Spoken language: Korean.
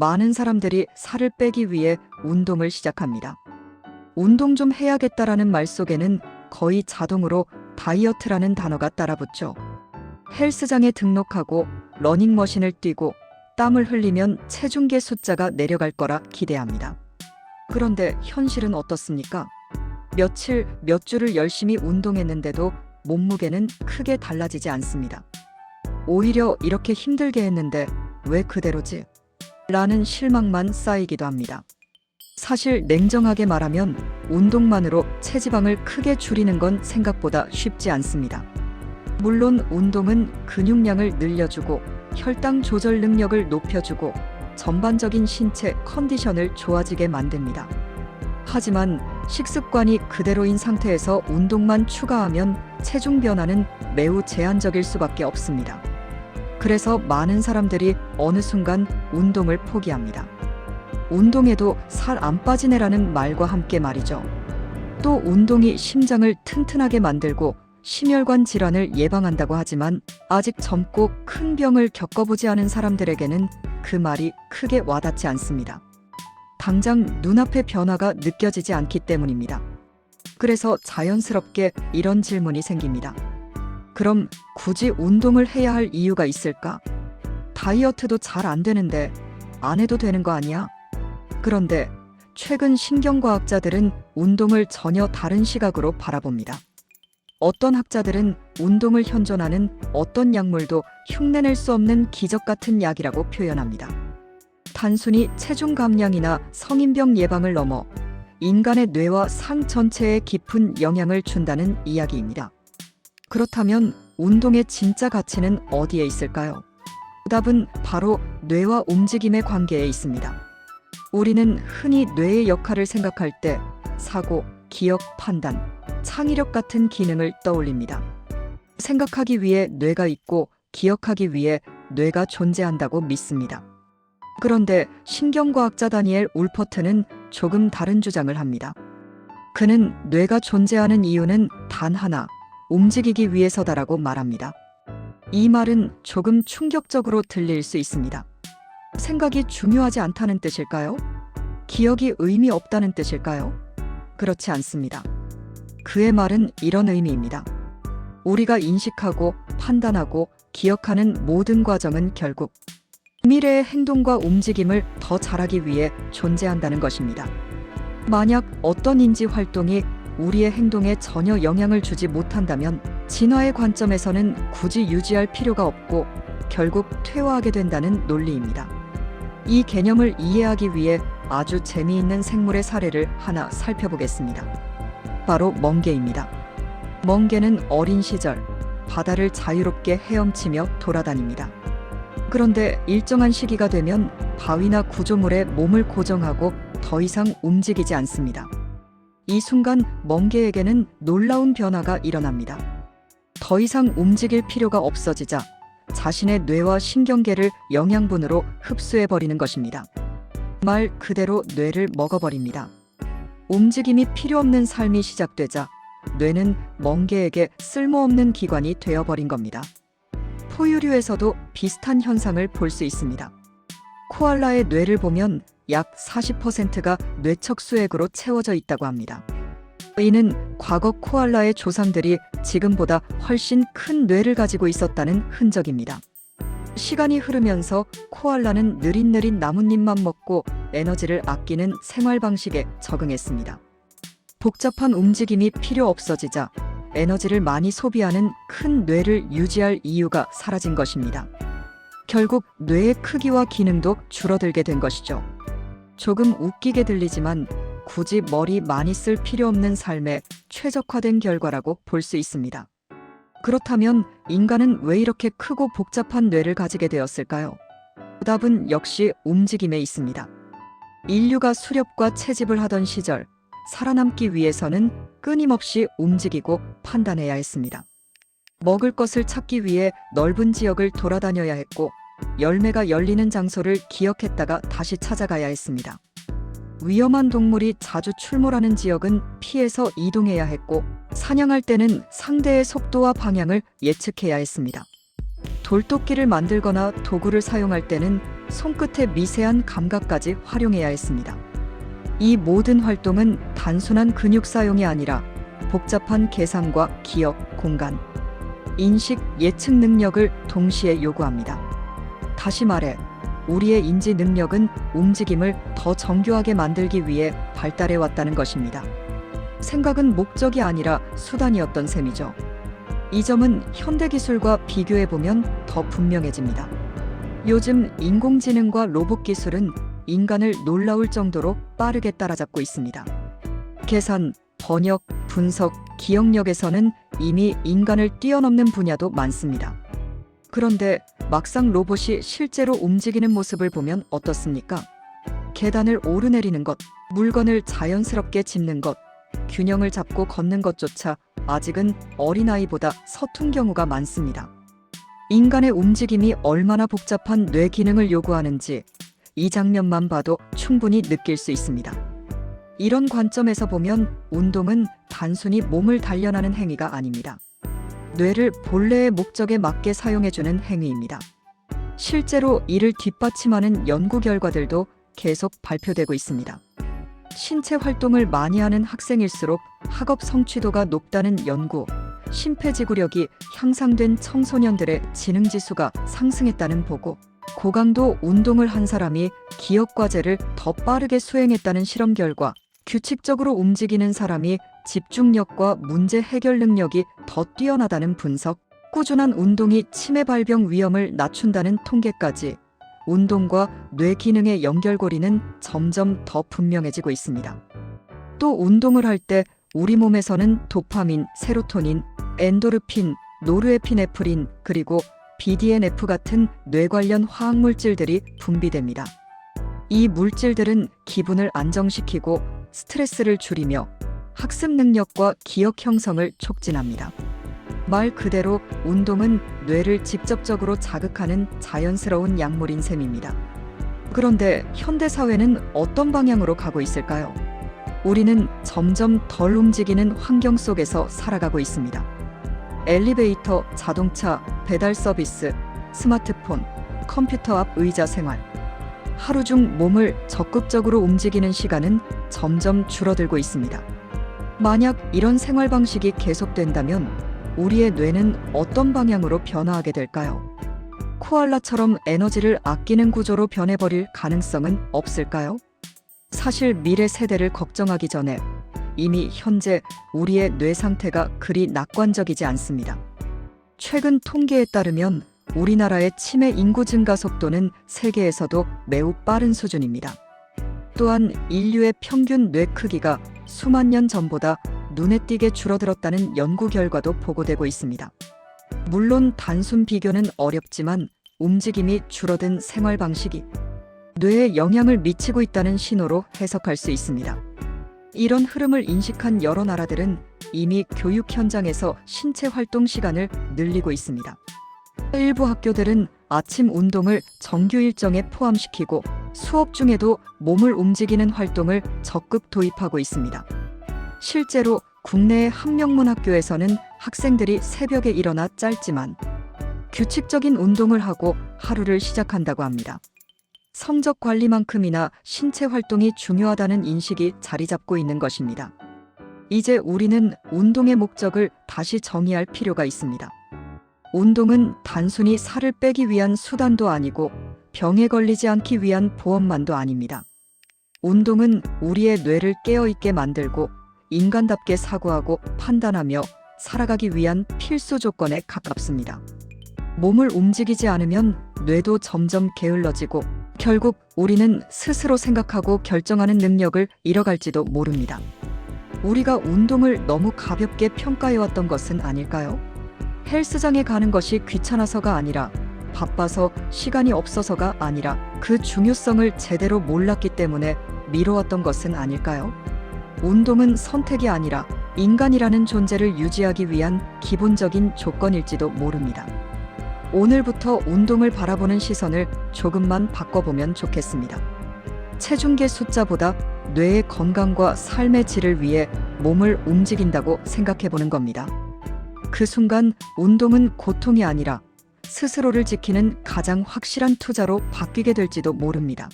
많은 사람들이 살을 빼기 위해 운동을 시작합니다. 운동 좀 해야겠다라는 말 속에는 거의 자동으로 다이어트라는 단어가 따라붙죠. 헬스장에 등록하고 러닝머신을 뛰고 땀을 흘리면 체중계 숫자가 내려갈 거라 기대합니다. 그런데 현실은 어떻습니까? 며칠, 몇 주를 열심히 운동했는데도 몸무게는 크게 달라지지 않습니다. 오히려 이렇게 힘들게 했는데 왜 그대로지? 라는 실망만 쌓이기도 합니다. 사실 냉정하게 말하면 운동만으로 체지방을 크게 줄이는 건 생각보다 쉽지 않습니다. 물론 운동은 근육량을 늘려주고 혈당 조절 능력을 높여주고 전반적인 신체 컨디션을 좋아지게 만듭니다. 하지만 식습관이 그대로인 상태에서 운동만 추가하면 체중 변화는 매우 제한적일 수밖에 없습니다. 그래서 많은 사람들이 어느 순간 운동을 포기합니다. 운동해도 살 안 빠지네라는 말과 함께 말이죠. 또 운동이 심장을 튼튼하게 만들고 심혈관 질환을 예방한다고 하지만 아직 젊고 큰 병을 겪어보지 않은 사람들에게는 그 말이 크게 와닿지 않습니다. 당장 눈앞의 변화가 느껴지지 않기 때문입니다. 그래서 자연스럽게 이런 질문이 생깁니다. 그럼 굳이 운동을 해야 할 이유가 있을까? 다이어트도 잘 안 되는데 안 해도 되는 거 아니야? 그런데 최근 신경과학자들은 운동을 전혀 다른 시각으로 바라봅니다. 어떤 학자들은 운동을 현존하는 어떤 약물도 흉내낼 수 없는 기적 같은 약이라고 표현합니다. 단순히 체중 감량이나 성인병 예방을 넘어 인간의 뇌와 상 전체에 깊은 영향을 준다는 이야기입니다. 그렇다면 운동의 진짜 가치는 어디에 있을까요? 답은 바로 뇌와 움직임의 관계에 있습니다. 우리는 흔히 뇌의 역할을 생각할 때 사고, 기억, 판단, 창의력 같은 기능을 떠올립니다. 생각하기 위해 뇌가 있고 기억하기 위해 뇌가 존재한다고 믿습니다. 그런데 신경과학자 다니엘 울퍼트는 조금 다른 주장을 합니다. 그는 뇌가 존재하는 이유는 단 하나, 움직이기 위해서다라고 말합니다. 이 말은 조금 충격적으로 들릴 수 있습니다. 생각이 중요하지 않다는 뜻일까요? 기억이 의미 없다는 뜻일까요? 그렇지 않습니다. 그의 말은 이런 의미입니다. 우리가 인식하고 판단하고 기억하는 모든 과정은 결국 미래의 행동과 움직임을 더 잘하기 위해 존재한다는 것입니다. 만약 어떤 인지 활동이 우리의 행동에 전혀 영향을 주지 못한다면 진화의 관점에서는 굳이 유지할 필요가 없고 결국 퇴화하게 된다는 논리입니다. 이 개념을 이해하기 위해 아주 재미있는 생물의 사례를 하나 살펴보겠습니다. 바로 멍게입니다. 멍게는 어린 시절 바다를 자유롭게 헤엄치며 돌아다닙니다. 그런데 일정한 시기가 되면 바위나 구조물에 몸을 고정하고 더 이상 움직이지 않습니다. 이 순간 멍게에게는 놀라운 변화가 일어납니다. 더 이상 움직일 필요가 없어지자 자신의 뇌와 신경계를 영양분으로 흡수해버리는 것입니다. 말 그대로 뇌를 먹어버립니다. 움직임이 필요 없는 삶이 시작되자 뇌는 멍게에게 쓸모없는 기관이 되어버린 겁니다. 포유류에서도 비슷한 현상을 볼 수 있습니다. 코알라의 뇌를 보면 약 40%가 뇌척 수액으로 채워져 있다고 합니다. 이는 과거 코알라의 조상들이 지금보다 훨씬 큰 뇌를 가지고 있었다는 흔적입니다. 시간이 흐르면서 코알라는 느릿느릿 나뭇잎만 먹고 에너지를 아끼는 생활 방식에 적응했습니다. 복잡한 움직임이 필요 없어지자 에너지를 많이 소비하는 큰 뇌를 유지할 이유가 사라진 것입니다. 결국 뇌의 크기와 기능도 줄어들게 된 것이죠. 조금 웃기게 들리지만 굳이 머리 많이 쓸 필요 없는 삶에 최적화된 결과라고 볼 수 있습니다. 그렇다면 인간은 왜 이렇게 크고 복잡한 뇌를 가지게 되었을까요? 답은 역시 움직임에 있습니다. 인류가 수렵과 채집을 하던 시절, 살아남기 위해서는 끊임없이 움직이고 판단해야 했습니다. 먹을 것을 찾기 위해 넓은 지역을 돌아다녀야 했고, 열매가 열리는 장소를 기억했다가 다시 찾아가야 했습니다. 위험한 동물이 자주 출몰하는 지역은 피해서 이동해야 했고, 사냥할 때는 상대의 속도와 방향을 예측해야 했습니다. 돌도끼를 만들거나 도구를 사용할 때는 손끝의 미세한 감각까지 활용해야 했습니다. 이 모든 활동은 단순한 근육 사용이 아니라 복잡한 계산과 기억, 공간, 인식, 예측 능력을 동시에 요구합니다. 다시 말해, 우리의 인지 능력은 움직임을 더 정교하게 만들기 위해 발달해 왔다는 것입니다. 생각은 목적이 아니라 수단이었던 셈이죠. 이 점은 현대기술과 비교해보면 더 분명해집니다. 요즘 인공지능과 로봇 기술은 인간을 놀라울 정도로 빠르게 따라잡고 있습니다. 계산, 번역, 분석, 기억력에서는 이미 인간을 뛰어넘는 분야도 많습니다. 그런데 막상 로봇이 실제로 움직이는 모습을 보면 어떻습니까? 계단을 오르내리는 것, 물건을 자연스럽게 짚는 것, 균형을 잡고 걷는 것조차 아직은 어린아이보다 서툰 경우가 많습니다. 인간의 움직임이 얼마나 복잡한 뇌 기능을 요구하는지 이 장면만 봐도 충분히 느낄 수 있습니다. 이런 관점에서 보면 운동은 단순히 몸을 단련하는 행위가 아닙니다. 뇌를 본래의 목적에 맞게 사용해주는 행위입니다. 실제로 이를 뒷받침하는 연구 결과들도 계속 발표되고 있습니다. 신체 활동을 많이 하는 학생일수록 학업 성취도가 높다는 연구, 심폐지구력이 향상된 청소년들의 지능지수가 상승했다는 보고, 고강도 운동을 한 사람이 기억 과제를 더 빠르게 수행했다는 실험 결과, 규칙적으로 움직이는 사람이 집중력과 문제 해결 능력이 더 뛰어나다는 분석, 꾸준한 운동이 치매 발병 위험을 낮춘다는 통계까지 운동과 뇌 기능의 연결고리는 점점 더 분명해지고 있습니다. 또 운동을 할 때 우리 몸에서는 도파민, 세로토닌, 엔도르핀, 노르에피네프린, 그리고 BDNF 같은 뇌 관련 화학물질들이 분비됩니다. 이 물질들은 기분을 안정시키고 스트레스를 줄이며 학습 능력과 기억 형성을 촉진합니다. 말 그대로 운동은 뇌를 직접적으로 자극하는 자연스러운 약물인 셈입니다. 그런데 현대 사회는 어떤 방향으로 가고 있을까요? 우리는 점점 덜 움직이는 환경 속에서 살아가고 있습니다. 엘리베이터, 자동차, 배달 서비스, 스마트폰, 컴퓨터 앞 의자 생활. 하루 중 몸을 적극적으로 움직이는 시간은 점점 줄어들고 있습니다. 만약 이런 생활 방식이 계속된다면 우리의 뇌는 어떤 방향으로 변화하게 될까요? 코알라처럼 에너지를 아끼는 구조로 변해버릴 가능성은 없을까요? 사실 미래 세대를 걱정하기 전에 이미 현재 우리의 뇌 상태가 그리 낙관적이지 않습니다. 최근 통계에 따르면 우리나라의 치매 인구 증가 속도는 세계에서도 매우 빠른 수준입니다. 또한 인류의 평균 뇌 크기가 수만 년 전보다 눈에 띄게 줄어들었다는 연구 결과도 보고되고 있습니다. 물론 단순 비교는 어렵지만 움직임이 줄어든 생활 방식이 뇌에 영향을 미치고 있다는 신호로 해석할 수 있습니다. 이런 흐름을 인식한 여러 나라들은 이미 교육 현장에서 신체 활동 시간을 늘리고 있습니다. 일부 학교들은 아침 운동을 정규 일정에 포함시키고 수업 중에도 몸을 움직이는 활동을 적극 도입하고 있습니다. 실제로 국내의 한명문학교에서는 학생들이 새벽에 일어나 짧지만 규칙적인 운동을 하고 하루를 시작한다고 합니다. 성적 관리만큼이나 신체 활동이 중요하다는 인식이 자리 잡고 있는 것입니다. 이제 우리는 운동의 목적을 다시 정의할 필요가 있습니다. 운동은 단순히 살을 빼기 위한 수단도 아니고 병에 걸리지 않기 위한 보험만도 아닙니다. 운동은 우리의 뇌를 깨어있게 만들고 인간답게 사고하고 판단하며 살아가기 위한 필수 조건에 가깝습니다. 몸을 움직이지 않으면 뇌도 점점 게을러지고 결국 우리는 스스로 생각하고 결정하는 능력을 잃어갈지도 모릅니다. 우리가 운동을 너무 가볍게 평가해왔던 것은 아닐까요? 헬스장에 가는 것이 귀찮아서가 아니라 바빠서 시간이 없어서가 아니라 그 중요성을 제대로 몰랐기 때문에 미뤄왔던 것은 아닐까요? 운동은 선택이 아니라 인간이라는 존재를 유지하기 위한 기본적인 조건일지도 모릅니다. 오늘부터 운동을 바라보는 시선을 조금만 바꿔보면 좋겠습니다. 체중계 숫자보다 뇌의 건강과 삶의 질을 위해 몸을 움직인다고 생각해보는 겁니다. 그 순간 운동은 고통이 아니라 스스로를 지키는 가장 확실한 투자로 바뀌게 될지도 모릅니다.